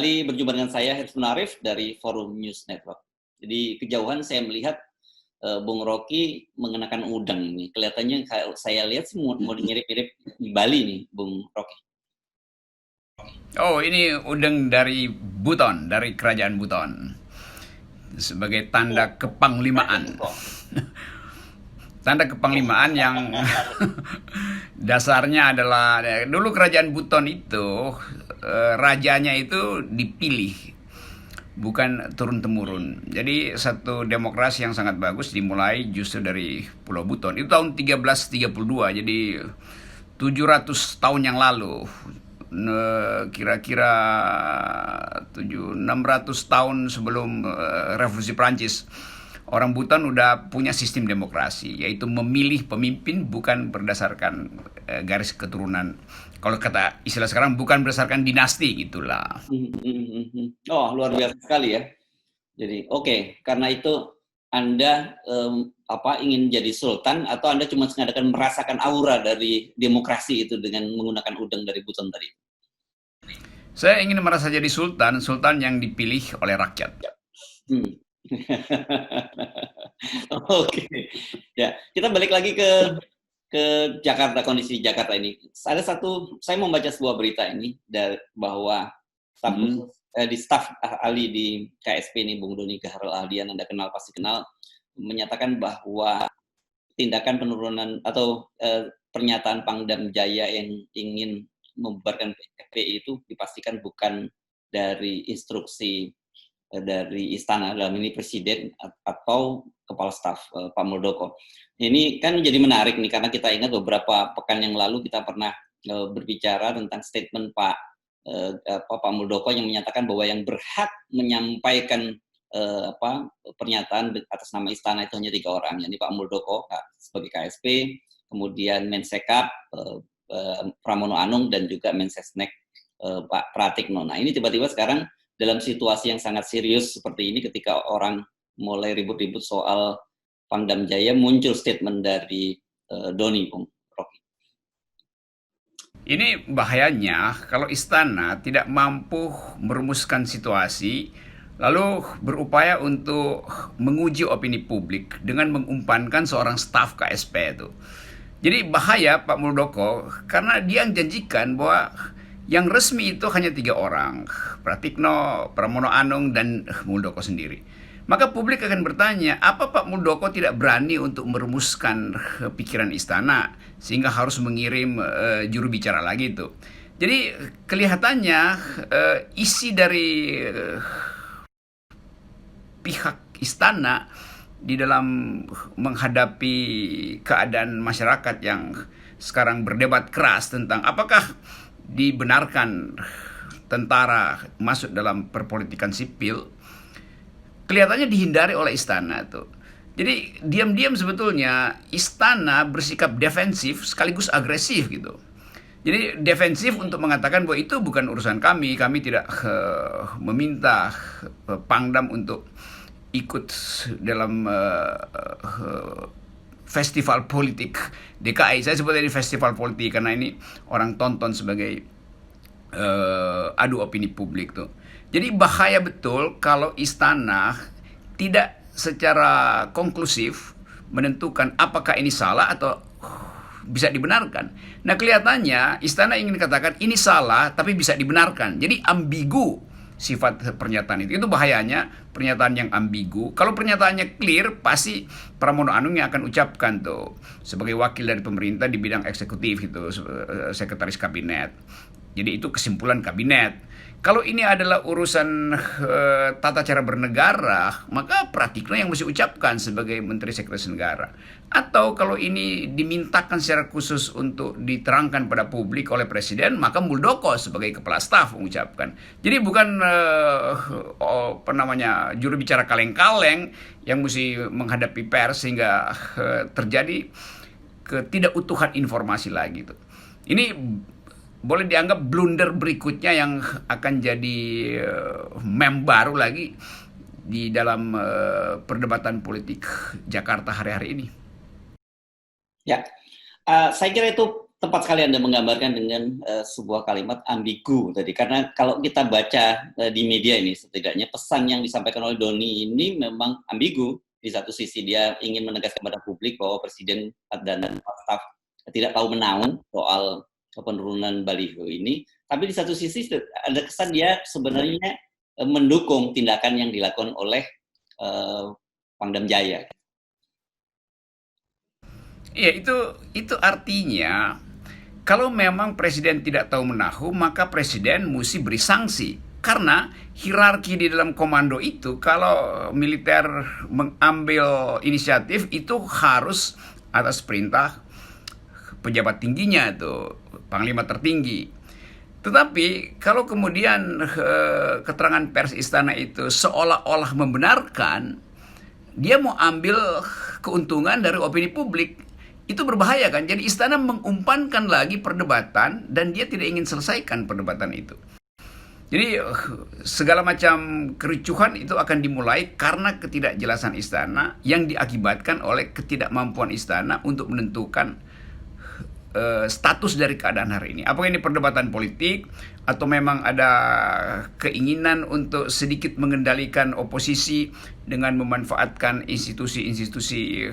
Kembali berjumpa dengan saya, Herzman Arif dari Forum News Network. Jadi kejauhan saya melihat Bung Rocky mengenakan udang nih. Kelihatannya kalau saya lihat sih mau mirip-mirip di Bali nih, Bung Rocky. Oh, ini udeng dari Buton, dari kerajaan Buton. Sebagai tanda Kerajaan kepanglimaan. Buton. Tanda kepanglimaan yang dasarnya adalah dulu kerajaan Buton itu rajanya itu dipilih, bukan turun temurun. Jadi satu demokrasi yang sangat bagus dimulai justru dari Pulau Buton. Itu tahun 1332. Jadi 700 tahun yang lalu. Kira-kira 600 tahun sebelum revolusi Prancis, orang Buton udah punya sistem demokrasi, yaitu memilih pemimpin bukan berdasarkan garis keturunan. Kalau kata istilah sekarang, bukan berdasarkan dinasti gitulah. Oh, luar biasa sekali ya. Jadi oke, karena itu Anda ingin jadi sultan atau Anda cuma sekadar merasakan aura dari demokrasi itu dengan menggunakan udang dari Buton tadi? Saya ingin merasa jadi sultan, sultan yang dipilih oleh rakyat. Hmm. Oke, ya kita balik lagi ke Jakarta, kondisi Jakarta ini. Saya membaca sebuah berita ini bahwa staf khusus di staf ahli di KSP ini, Bung Doni Gahral Ahdian, Anda kenal, pasti kenal, menyatakan bahwa tindakan penurunan atau pernyataan Pangdam Jaya yang ingin membubarkan FPI itu dipastikan bukan dari instruksi dari istana, dalam ini presiden atau kepala staf Pak Muldoko. Ini kan jadi menarik nih, karena kita ingat beberapa pekan yang lalu kita pernah berbicara tentang statement Pak Muldoko yang menyatakan bahwa yang berhak menyampaikan pernyataan atas nama istana itu hanya 3 orang, yakni Pak Muldoko sebagai KSP, kemudian Mensekap Pramono Anung, dan juga Mensesnek Pak Pratikno. Nah, ini tiba-tiba sekarang dalam situasi yang sangat serius seperti ini, ketika orang mulai ribut-ribut soal Pangdam Jaya, muncul statement dari Doni, Bung Rocky. Ini bahayanya kalau istana tidak mampu merumuskan situasi, lalu berupaya untuk menguji opini publik dengan mengumpankan seorang staf KSP itu. Jadi bahaya Pak Muldoko, karena dia janjikan bahwa yang resmi itu hanya 3 orang, Pratikno, Pramono Anung, dan Muldoko sendiri. Maka publik akan bertanya, apa Pak Muldoko tidak berani untuk merumuskan pikiran istana sehingga harus mengirim juru bicara lagi itu. Jadi kelihatannya isi dari pihak istana di dalam menghadapi keadaan masyarakat yang sekarang berdebat keras tentang apakah dibenarkan tentara masuk dalam perpolitikan sipil, kelihatannya dihindari oleh istana tuh. Jadi diam-diam sebetulnya istana bersikap defensif sekaligus agresif gitu. Jadi defensif untuk mengatakan bahwa itu bukan urusan kami tidak meminta Pangdam untuk ikut dalam festival politik DKI. Saya sebutnya ini festival politik karena ini orang tonton sebagai adu opini publik tuh. Jadi bahaya betul kalau istana tidak secara konklusif menentukan apakah ini salah atau bisa dibenarkan. Nah, kelihatannya istana ingin katakan ini salah tapi bisa dibenarkan. Jadi ambigu sifat pernyataan itu. Itu bahayanya pernyataan yang ambigu. Kalau pernyataannya clear, pasti Pramono Anung yang akan ucapkan tuh sebagai wakil dari pemerintah di bidang eksekutif itu, sekretaris kabinet. Jadi itu kesimpulan kabinet. Kalau ini adalah urusan tata cara bernegara, maka Pratikno yang mesti ucapkan sebagai Menteri Sekretaris Negara. Atau kalau ini dimintakan secara khusus untuk diterangkan pada publik oleh Presiden, maka Muldoko sebagai Kepala Staf mengucapkan. Jadi bukan juru bicara kaleng-kaleng yang mesti menghadapi pers sehingga terjadi ketidakutuhan informasi lagi tuh. Ini boleh dianggap blunder berikutnya yang akan jadi meme baru lagi di dalam perdebatan politik Jakarta hari-hari ini. Ya, saya kira itu tepat sekali Anda menggambarkan dengan sebuah kalimat ambigu tadi. Karena kalau kita baca di media ini, setidaknya pesan yang disampaikan oleh Doni ini memang ambigu. Di satu sisi dia ingin menegaskan kepada publik bahwa Presiden dan staf tidak tahu menahu soal penurunan baliho ini. Tapi di satu sisi ada kesan dia sebenarnya mendukung tindakan yang dilakukan oleh Pangdam Jaya. Ya, itu artinya kalau memang presiden tidak tahu menahu, maka presiden mesti beri sanksi. Karena hierarki di dalam komando itu, kalau militer mengambil inisiatif, itu harus atas perintah pejabat tingginya, itu panglima tertinggi. Tetapi kalau kemudian keterangan pers istana itu seolah-olah membenarkan, dia mau ambil keuntungan dari opini publik, itu berbahaya kan. Jadi istana mengumpankan lagi perdebatan dan dia tidak ingin selesaikan perdebatan itu. Jadi segala macam kericuhan itu akan dimulai karena ketidakjelasan istana yang diakibatkan oleh ketidakmampuan istana untuk menentukan status dari keadaan hari ini. Apakah ini perdebatan politik atau memang ada keinginan untuk sedikit mengendalikan oposisi dengan memanfaatkan institusi-institusi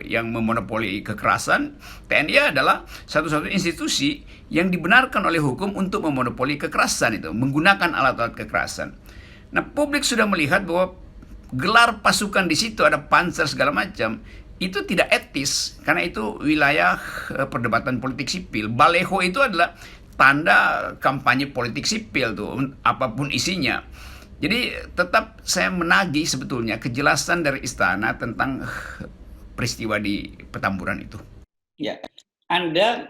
yang memonopoli kekerasan. TNI adalah satu-satunya institusi yang dibenarkan oleh hukum untuk memonopoli kekerasan itu, menggunakan alat-alat kekerasan. Nah, publik sudah melihat bahwa gelar pasukan di situ, ada panser segala macam, itu tidak etis karena itu wilayah perdebatan politik sipil. Baleho itu adalah tanda kampanye politik sipil tuh, apapun isinya. Jadi tetap saya menagih sebetulnya kejelasan dari istana tentang peristiwa di Petamburan itu. Ya, Anda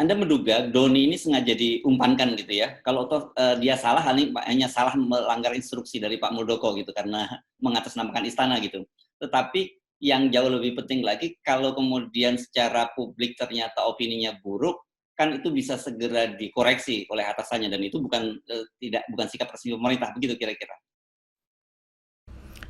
Anda menduga Doni ini sengaja diumpankan gitu ya? Kalau toh dia salah, hanya salah melanggar instruksi dari Pak Muldoko gitu karena mengatasnamakan istana gitu. Tetapi yang jauh lebih penting lagi, kalau kemudian secara publik ternyata opininya buruk, kan itu bisa segera dikoreksi oleh atasannya dan itu bukan sikap resmi pemerintah, begitu kira-kira.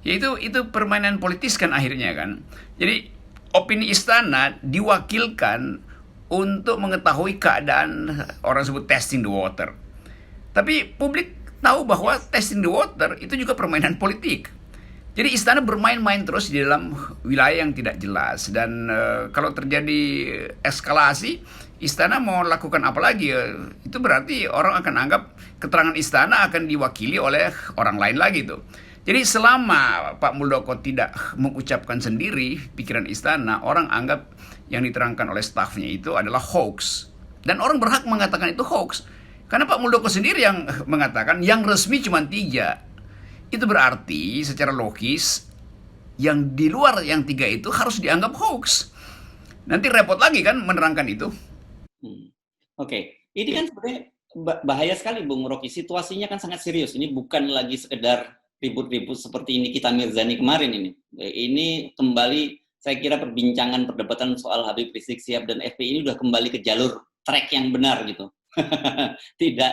Ya itu permainan politis kan akhirnya kan. Jadi opini istana diwakilkan untuk mengetahui keadaan, orang sebut testing the water. Tapi publik tahu bahwa testing the water itu juga permainan politik. Jadi istana bermain-main terus di dalam wilayah yang tidak jelas. Dan kalau terjadi eskalasi, istana mau lakukan apa lagi? Itu berarti orang akan anggap keterangan istana akan diwakili oleh orang lain lagi tuh. Jadi selama Pak Muldoko tidak mengucapkan sendiri pikiran istana, orang anggap yang diterangkan oleh stafnya itu adalah hoax. Dan orang berhak mengatakan itu hoax. Karena Pak Muldoko sendiri yang mengatakan yang resmi cuma 3. Itu berarti secara logis yang di luar yang 3 itu harus dianggap hoax. Nanti repot lagi kan menerangkan itu. Oke. Ini kan sebenarnya bahaya sekali Bung Rocky. Situasinya kan sangat serius. Ini bukan lagi sekedar ribut-ribut seperti Nikita Mirzani kemarin ini. Ini kembali, saya kira perbincangan perdebatan soal Habib Rizik Sihab dan FPI ini udah kembali ke jalur track yang benar gitu. Tidak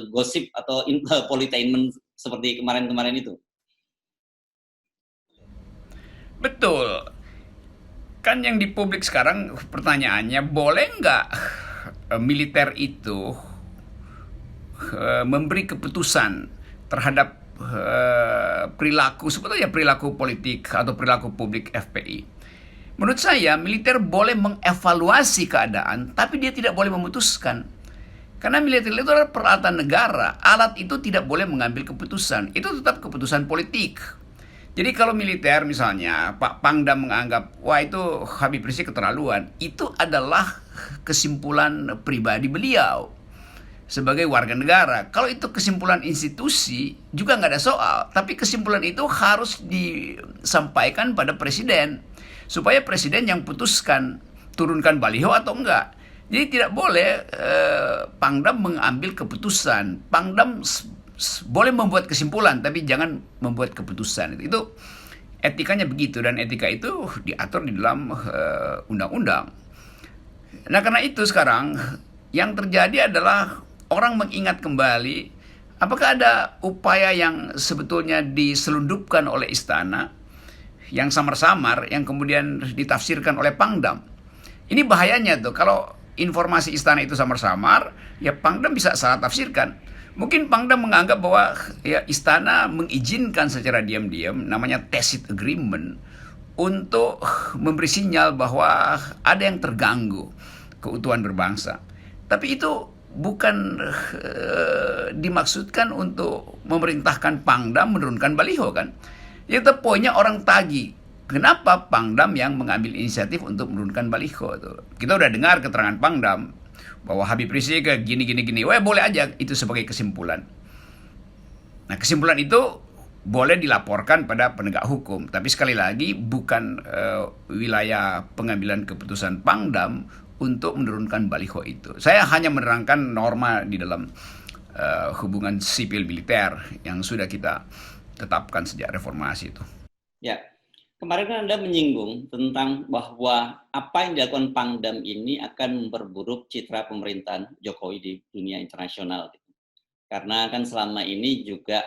gosip atau politainment seperti kemarin-kemarin itu. Betul. Kan yang di publik sekarang pertanyaannya, boleh nggak militer itu memberi keputusan terhadap perilaku, sebetulnya perilaku politik atau perilaku publik FPI. Menurut saya, militer boleh mengevaluasi keadaan, tapi dia tidak boleh memutuskan. Karena militer itu adalah peralatan negara, alat itu tidak boleh mengambil keputusan, itu tetap keputusan politik. Jadi kalau militer misalnya, Pak Pangdam menganggap, wah itu Habib Rizik keterlaluan, itu adalah kesimpulan pribadi beliau sebagai warga negara. Kalau itu kesimpulan institusi, juga nggak ada soal. Tapi kesimpulan itu harus disampaikan pada presiden, supaya presiden yang putuskan turunkan baliho atau enggak. Jadi tidak boleh Pangdam mengambil keputusan. Pangdam boleh membuat kesimpulan, tapi jangan membuat keputusan. Itu etikanya begitu, dan etika itu diatur di dalam undang-undang. Nah karena itu sekarang yang terjadi adalah orang mengingat kembali apakah ada upaya yang sebetulnya diselundupkan oleh istana yang samar-samar, yang kemudian ditafsirkan oleh Pangdam. Ini bahayanya tuh, kalau informasi istana itu samar-samar, ya Pangdam bisa salah tafsirkan. Mungkin Pangdam menganggap bahwa ya istana mengizinkan secara diam-diam, namanya tacit agreement, untuk memberi sinyal bahwa ada yang terganggu keutuhan berbangsa. Tapi itu bukan dimaksudkan untuk memerintahkan Pangdam menurunkan baliho kan. Itu poinnya orang tagih. Kenapa Pangdam yang mengambil inisiatif untuk menurunkan baliho tuh? Kita udah dengar keterangan Pangdam bahwa Habib Rizik gini gini gini. Wah, boleh aja itu sebagai kesimpulan. Nah, kesimpulan itu boleh dilaporkan pada penegak hukum, tapi sekali lagi bukan wilayah pengambilan keputusan Pangdam untuk menurunkan baliho itu. Saya hanya menerangkan norma di dalam hubungan sipil militer yang sudah kita tetapkan sejak reformasi itu. Ya, kemarin kan Anda menyinggung tentang bahwa apa yang dilakukan Pangdam ini akan memperburuk citra pemerintahan Jokowi di dunia internasional. Karena kan selama ini juga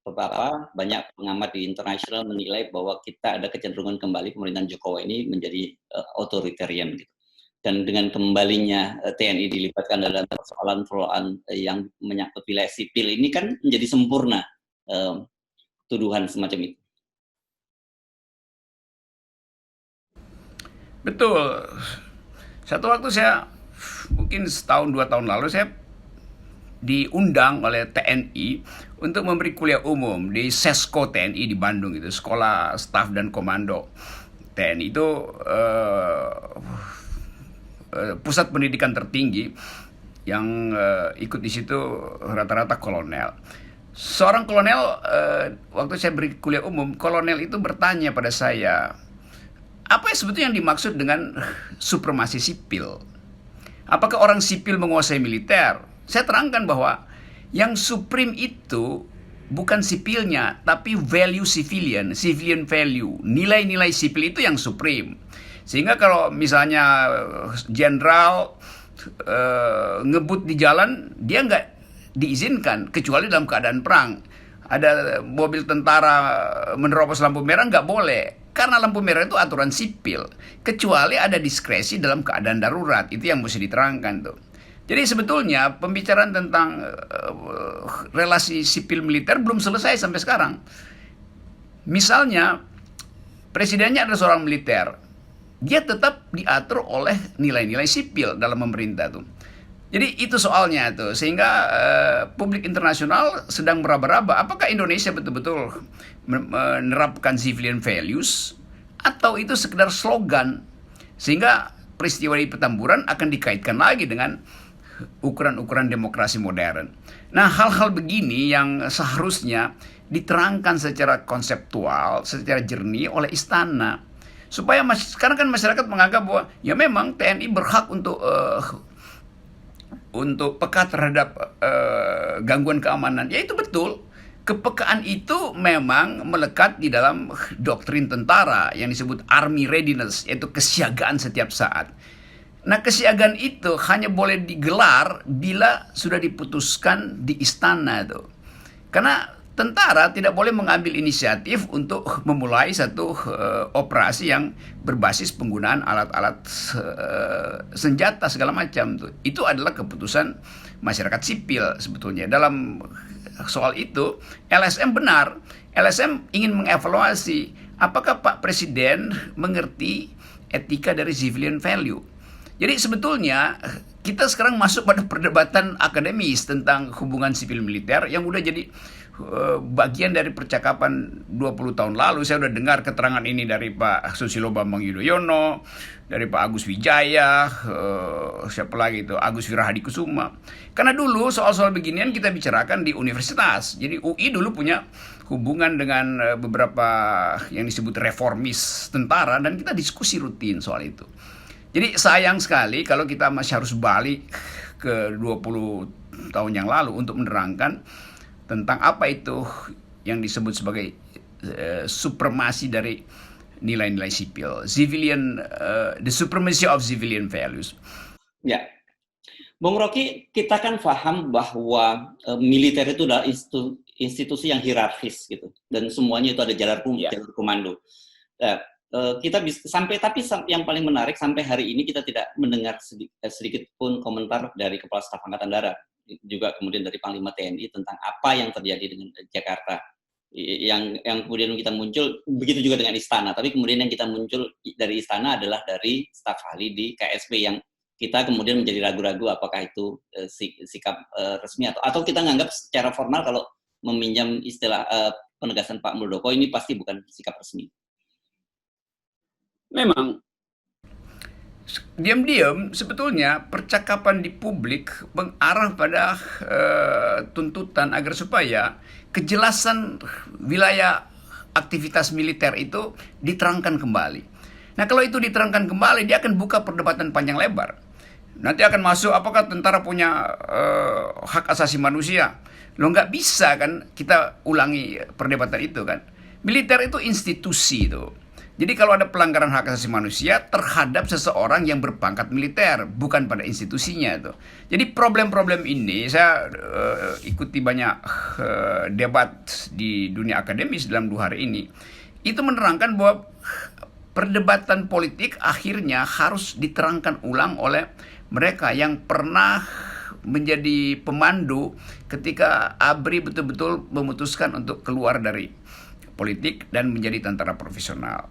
beberapa banyak pengamat di internasional menilai bahwa kita ada kecenderungan kembali pemerintahan Jokowi ini menjadi authoritarian gitu. Dan dengan kembalinya TNI dilibatkan dalam persoalan-persoalan yang menyangkut wilayah sipil ini kan menjadi sempurna tuduhan semacam itu. Betul. Satu waktu saya, mungkin setahun 2 tahun lalu, saya diundang oleh TNI untuk memberi kuliah umum di Sesko TNI di Bandung, itu Sekolah Staf dan Komando TNI itu pusat pendidikan tertinggi yang ikut di situ rata-rata kolonel. Seorang kolonel, waktu saya beri kuliah umum, kolonel itu bertanya pada saya, apa yang sebetulnya yang dimaksud dengan supremasi sipil? Apakah orang sipil menguasai militer? Saya terangkan bahwa yang supreme itu bukan sipilnya, tapi value civilian value, nilai-nilai sipil itu yang supreme. Sehingga kalau misalnya jenderal ngebut di jalan, dia nggak diizinkan kecuali dalam keadaan perang. Ada mobil tentara menerobos lampu merah, nggak boleh. Karena lampu merah itu aturan sipil. Kecuali ada diskresi dalam keadaan darurat. Itu yang mesti diterangkan tuh. Jadi sebetulnya pembicaraan tentang relasi sipil militer belum selesai sampai sekarang. Misalnya, presidennya adalah seorang militer. Dia tetap diatur oleh nilai-nilai sipil dalam pemerintah tuh. Jadi itu soalnya tuh, sehingga publik internasional sedang meraba-raba apakah Indonesia betul-betul menerapkan civilian values atau itu sekedar slogan, sehingga peristiwa di Petamburan akan dikaitkan lagi dengan ukuran-ukuran demokrasi modern. Nah, hal-hal begini yang seharusnya diterangkan secara konseptual, secara jernih oleh istana, supaya sekarang kan masyarakat menganggap bahwa ya memang TNI berhak untuk peka terhadap gangguan keamanan. Ya itu betul. Kepekaan itu memang melekat di dalam doktrin tentara yang disebut army readiness, yaitu kesiagaan setiap saat. Nah, kesiagaan itu hanya boleh digelar bila sudah diputuskan di istana tuh. Karena tentara tidak boleh mengambil inisiatif untuk memulai satu operasi yang berbasis penggunaan alat-alat senjata segala macam tuh. Itu adalah keputusan masyarakat sipil sebetulnya. Dalam soal itu LSM benar. LSM ingin mengevaluasi apakah Pak Presiden mengerti etika dari civilian value. Jadi sebetulnya kita sekarang masuk pada perdebatan akademis tentang hubungan sipil militer yang udah jadi bagian dari percakapan 20 tahun lalu. Saya udah dengar keterangan ini dari Pak Susilo Bambang Yudhoyono, dari Pak Agus Wijaya, siapa lagi itu, Agus Wirahadikusuma. Karena dulu soal-soal beginian kita bicarakan di universitas. Jadi UI dulu punya hubungan dengan beberapa yang disebut reformis tentara dan kita diskusi rutin soal itu. Jadi sayang sekali kalau kita masih harus balik ke 20 tahun yang lalu untuk menerangkan tentang apa itu yang disebut sebagai supremasi dari nilai-nilai sipil, the supremacy of civilian values. Ya, Bung Rocky, kita kan paham bahwa militer itu adalah institusi yang hierarkis gitu, dan semuanya itu ada jalur komando. kita bisa yang paling menarik sampai hari ini kita tidak mendengar sedikit pun komentar dari Kepala Staf Angkatan Darat, juga kemudian dari Panglima TNI tentang apa yang terjadi dengan Jakarta. Yang kemudian kita muncul, begitu juga dengan Istana, tapi kemudian yang kita muncul dari Istana adalah dari staf ahli di KSP yang kita kemudian menjadi ragu-ragu apakah itu sikap resmi atau kita menganggap secara formal kalau meminjam istilah penegasan Pak Muldoko ini pasti bukan sikap resmi. Memang diam-diam sebetulnya percakapan di publik mengarah pada tuntutan agar supaya kejelasan wilayah aktivitas militer itu diterangkan kembali. Nah, kalau itu diterangkan kembali, dia akan buka perdebatan panjang lebar. Nanti akan masuk apakah tentara punya hak asasi manusia. Lo nggak bisa kan kita ulangi perdebatan itu kan. Militer itu institusi itu. Jadi kalau ada pelanggaran hak asasi manusia terhadap seseorang yang berpangkat militer, bukan pada institusinya itu. Jadi problem-problem ini saya ikuti banyak debat di dunia akademis dalam 2 hari ini. Itu menerangkan bahwa perdebatan politik akhirnya harus diterangkan ulang oleh mereka yang pernah menjadi pemandu ketika ABRI betul-betul memutuskan untuk keluar dari politik dan menjadi tentara profesional.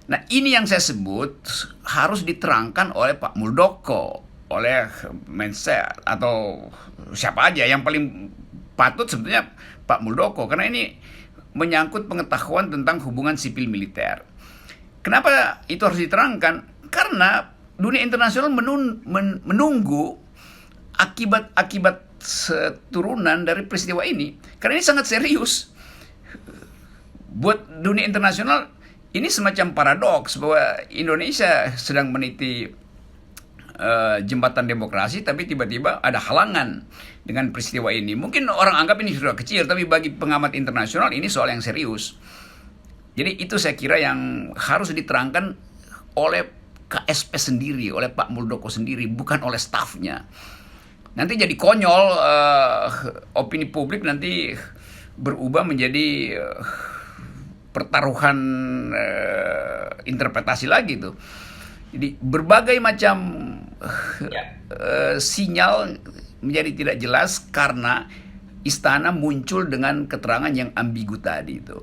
Nah, ini yang saya sebut harus diterangkan oleh Pak Muldoko, oleh Menset, atau siapa aja. Yang paling patut sebetulnya Pak Muldoko, karena ini menyangkut pengetahuan tentang hubungan sipil militer. Kenapa itu harus diterangkan? Karena dunia internasional menunggu akibat turunan dari peristiwa ini. Karena ini sangat serius. Buat dunia internasional, ini semacam paradoks bahwa Indonesia sedang meniti jembatan demokrasi, tapi tiba-tiba ada halangan dengan peristiwa ini. Mungkin orang anggap ini sudah kecil, tapi bagi pengamat internasional ini soal yang serius. Jadi itu saya kira yang harus diterangkan oleh KSP sendiri, oleh Pak Muldoko sendiri, bukan oleh stafnya. Nanti jadi konyol, opini publik nanti berubah menjadi pertaruhan interpretasi lagi tuh. Jadi berbagai macam sinyal menjadi tidak jelas karena Istana muncul dengan keterangan yang ambigu tadi itu.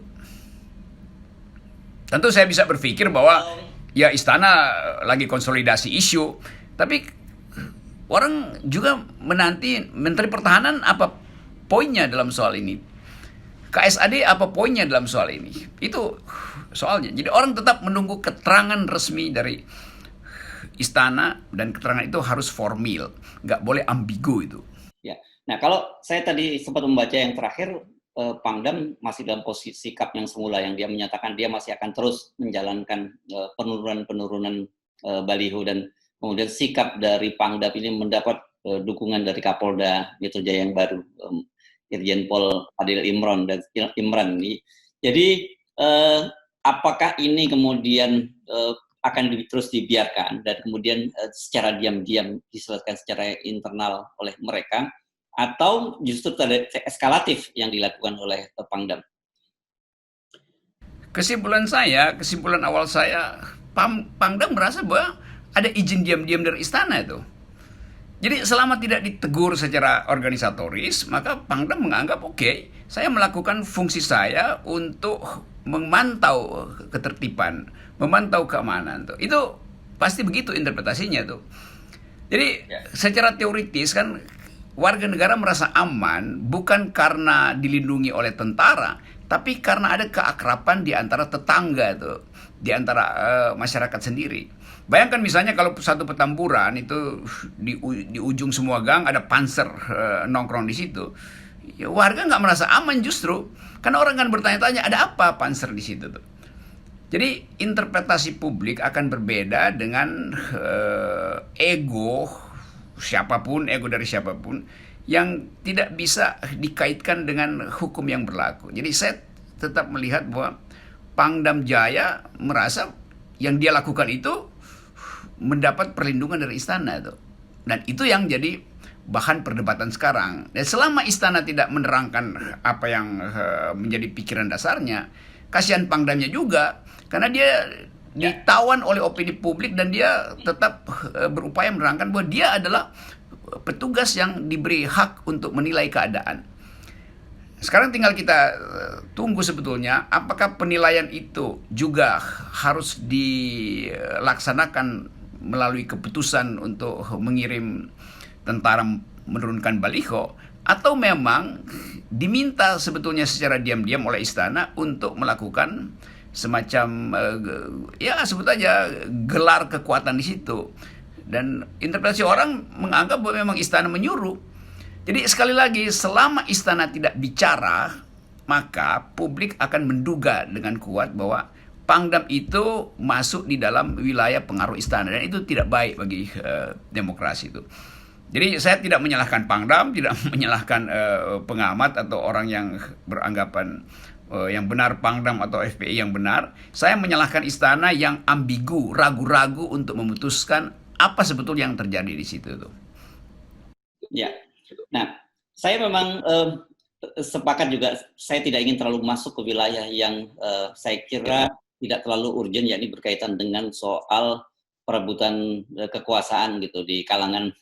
Tentu saya bisa berpikir bahwa ya Istana lagi konsolidasi isu, tapi orang juga menanti Menteri Pertahanan apa poinnya dalam soal ini. KSAD apa poinnya dalam soal ini? Itu soalnya. Jadi orang tetap menunggu keterangan resmi dari Istana, dan keterangan itu harus formal, nggak boleh ambigu itu. Ya. Nah, kalau saya tadi sempat membaca yang terakhir, Pangdam masih dalam posisi sikap yang semula, yang dia menyatakan dia masih akan terus menjalankan penurunan baliho, dan kemudian sikap dari Pangdam ini mendapat dukungan dari Kapolda Metro Jaya yang baru, Irjen Pol Adil Imran. Jadi apakah ini kemudian akan terus dibiarkan dan kemudian secara diam-diam diselesaikan secara internal oleh mereka, atau justru ada eskalatif yang dilakukan oleh Pangdam? Kesimpulan awal saya, Pangdam merasa bahwa ada izin diam-diam dari Istana itu. Jadi selama tidak ditegur secara organisatoris, maka Pangdam menganggap oke, saya melakukan fungsi saya untuk memantau ketertiban, memantau keamanan tuh. Itu pasti begitu interpretasinya tuh. Jadi secara teoritis kan warga negara merasa aman bukan karena dilindungi oleh tentara, tapi karena ada keakraban di antara tetangga tuh, di antara masyarakat sendiri. Bayangkan misalnya kalau satu petamburan itu di ujung semua gang ada panser nongkrong di situ, ya warga nggak merasa aman justru, karena orang kan bertanya-tanya ada apa panser di situ tuh. Jadi interpretasi publik akan berbeda dengan ego dari siapapun yang tidak bisa dikaitkan dengan hukum yang berlaku. Jadi saya tetap melihat bahwa Pangdam Jaya merasa yang dia lakukan itu mendapat perlindungan dari Istana itu. Dan itu yang jadi bahan perdebatan sekarang. Dan selama Istana tidak menerangkan apa yang menjadi pikiran dasarnya, kasihan Pangdamnya juga, karena dia ditawan oleh opini publik dan dia tetap berupaya menerangkan bahwa dia adalah petugas yang diberi hak untuk menilai keadaan. Sekarang tinggal kita tunggu sebetulnya apakah penilaian itu juga harus dilaksanakan melalui keputusan untuk mengirim tentara menurunkan baliho, atau memang diminta sebetulnya secara diam-diam oleh istana untuk melakukan semacam ya sebut aja gelar kekuatan di situ. Dan interpretasi orang menganggap bahwa memang istana menyuruh. Jadi sekali lagi, selama istana tidak bicara, maka publik akan menduga dengan kuat bahwa Pangdam itu masuk di dalam wilayah pengaruh istana, dan itu tidak baik bagi demokrasi itu. Jadi saya tidak menyalahkan Pangdam, tidak menyalahkan pengamat atau orang yang beranggapan yang benar Pangdam atau FPI yang benar. Saya menyalahkan istana yang ambigu, ragu-ragu untuk memutuskan apa sebetulnya yang terjadi di situ tuh. Ya. Nah, saya memang sepakat juga, saya tidak ingin terlalu masuk ke wilayah yang saya kira tidak terlalu urgent, yakni berkaitan dengan soal perebutan kekuasaan gitu di kalangan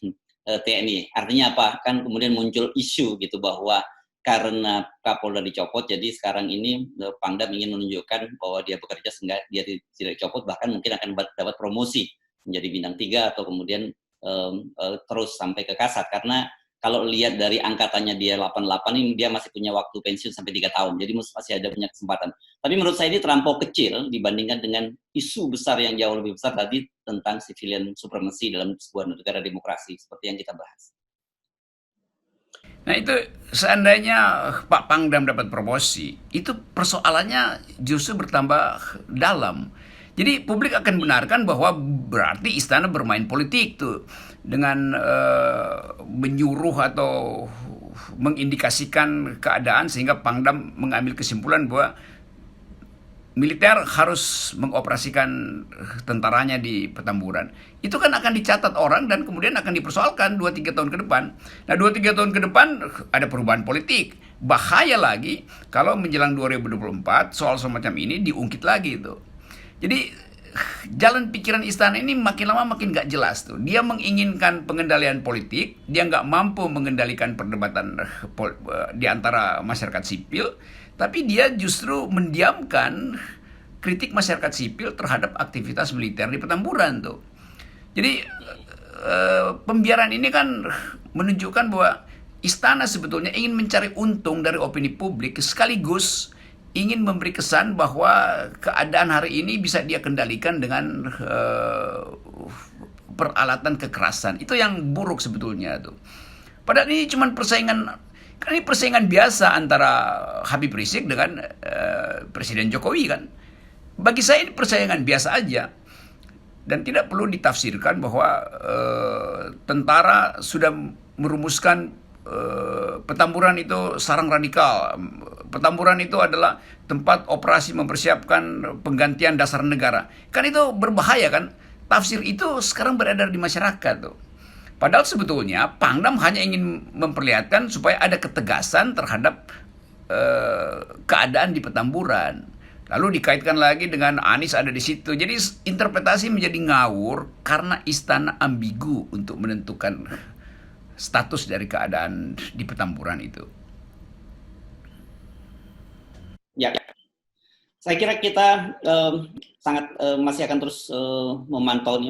TNI. Artinya apa? Kan kemudian muncul isu gitu bahwa karena Kapolda dicopot, jadi sekarang ini Pangdam ingin menunjukkan bahwa dia bekerja sehingga dia tidak dicopot, bahkan mungkin akan dapat promosi menjadi bintang 3 atau kemudian terus sampai ke Kasat, karena kalau lihat dari angkatannya dia 88 ini dia masih punya waktu pensiun sampai 3 tahun, jadi masih ada banyak kesempatan. Tapi menurut saya ini terlampau kecil dibandingkan dengan isu besar yang jauh lebih besar tadi tentang civilian supremacy dalam sebuah negara demokrasi seperti yang kita bahas. Nah itu seandainya Pak Pangdam dapat promosi, itu persoalannya justru bertambah dalam. Jadi publik akan benarkan bahwa berarti istana bermain politik tuh dengan menyuruh atau mengindikasikan keadaan sehingga Pangdam mengambil kesimpulan bahwa militer harus mengoperasikan tentaranya di Petamburan. Itu kan akan dicatat orang dan kemudian akan dipersoalkan 2-3 tahun ke depan. Nah 2-3 tahun ke depan ada perubahan politik. Bahaya lagi kalau menjelang 2024 soal semacam ini diungkit lagi itu. Jadi jalan pikiran istana ini makin lama makin gak jelas tuh. Dia menginginkan pengendalian politik, dia gak mampu mengendalikan perdebatan di antara masyarakat sipil, tapi dia justru mendiamkan kritik masyarakat sipil terhadap aktivitas militer di Petamburan tuh. Jadi pembiaran ini kan menunjukkan bahwa istana sebetulnya ingin mencari untung dari opini publik, sekaligus ingin memberi kesan bahwa keadaan hari ini bisa dia kendalikan dengan peralatan kekerasan. Itu yang buruk sebetulnya tuh. Padahal ini cuma persaingan, kan ini persaingan biasa antara Habib Rizik dengan Presiden Jokowi kan. Bagi saya ini persaingan biasa aja. Dan tidak perlu ditafsirkan bahwa tentara sudah merumuskan Petamburan itu sarang radikal. Petamburan itu adalah tempat operasi mempersiapkan penggantian dasar negara. Kan itu berbahaya kan? Tafsir itu sekarang beredar di masyarakat tuh. Padahal sebetulnya Pangdam hanya ingin memperlihatkan supaya ada ketegasan terhadap keadaan di Petamburan. Lalu dikaitkan lagi dengan Anies ada di situ. Jadi interpretasi menjadi ngawur karena istana ambigu untuk menentukan status dari keadaan di Petamburan itu. Ya, saya kira kita sangat masih akan terus memantau,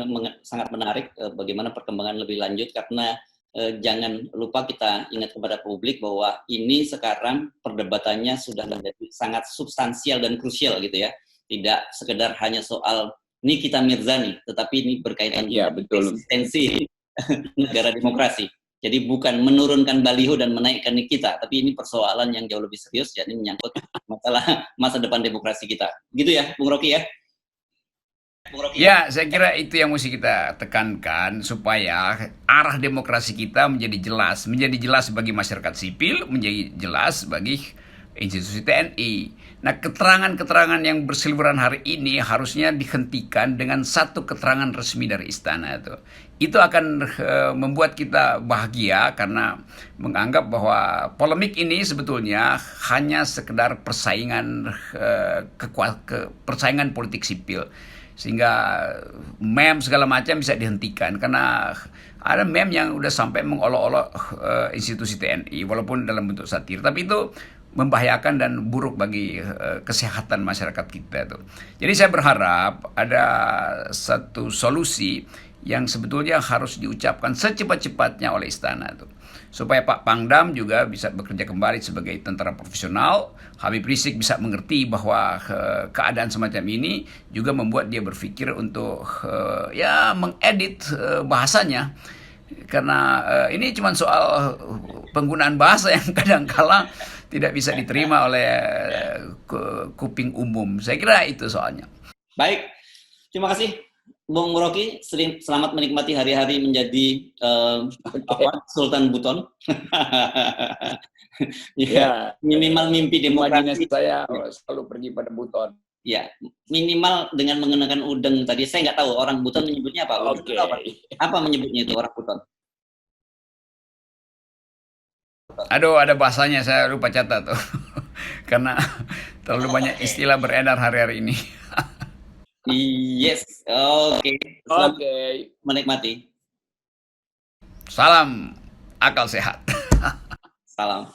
sangat menarik bagaimana perkembangan lebih lanjut, karena jangan lupa kita ingat kepada publik bahwa ini sekarang perdebatannya sudah menjadi sangat substansial dan krusial gitu ya. Tidak sekedar hanya soal Nikita Mirzani, tetapi ini berkaitan dengan eksistensi negara demokrasi. Jadi bukan menurunkan baliho dan menaikkan Nikita, tapi ini persoalan yang jauh lebih serius, yakni menyangkut masalah masa depan demokrasi kita. Gitu ya, Bung Rocky ya? Ya, saya kira itu yang mesti kita tekankan supaya arah demokrasi kita menjadi jelas bagi masyarakat sipil, menjadi jelas bagi institusi TNI. Nah, keterangan-keterangan yang berseliweran hari ini harusnya dihentikan dengan satu keterangan resmi dari istana itu. Itu akan membuat kita bahagia karena menganggap bahwa polemik ini sebetulnya hanya sekedar persaingan persaingan politik sipil. sehingga meme segala macam bisa dihentikan, karena ada meme yang udah sampai mengolok-olok institusi TNI walaupun dalam bentuk satir, tapi itu membahayakan dan buruk bagi kesehatan masyarakat kita tuh. Jadi saya berharap ada satu solusi yang sebetulnya harus diucapkan secepat-cepatnya oleh istana tuh, supaya Pak Pangdam juga bisa bekerja kembali sebagai tentara profesional. Habib Rizik bisa mengerti bahwa keadaan semacam ini juga membuat dia berpikir untuk ya mengedit bahasanya, karena ini cuma soal penggunaan bahasa yang kadang-kala tidak bisa diterima oleh kuping umum. Saya kira itu soalnya. Baik, terima kasih Bung Rocky. Selamat menikmati hari-hari menjadi Sultan Buton. Ya, minimal mimpi demokrasi. Imajinasi saya selalu pergi pada Buton. Ya, minimal dengan mengenakan udeng tadi. Saya nggak tahu orang Buton menyebutnya apa. Oke. Apa menyebutnya itu orang Buton? Aduh, ada bahasanya, saya lupa catat tuh. Karena terlalu banyak istilah beredar hari-hari ini. Yes, oke. Selamat menikmati. Salam akal sehat. Salam.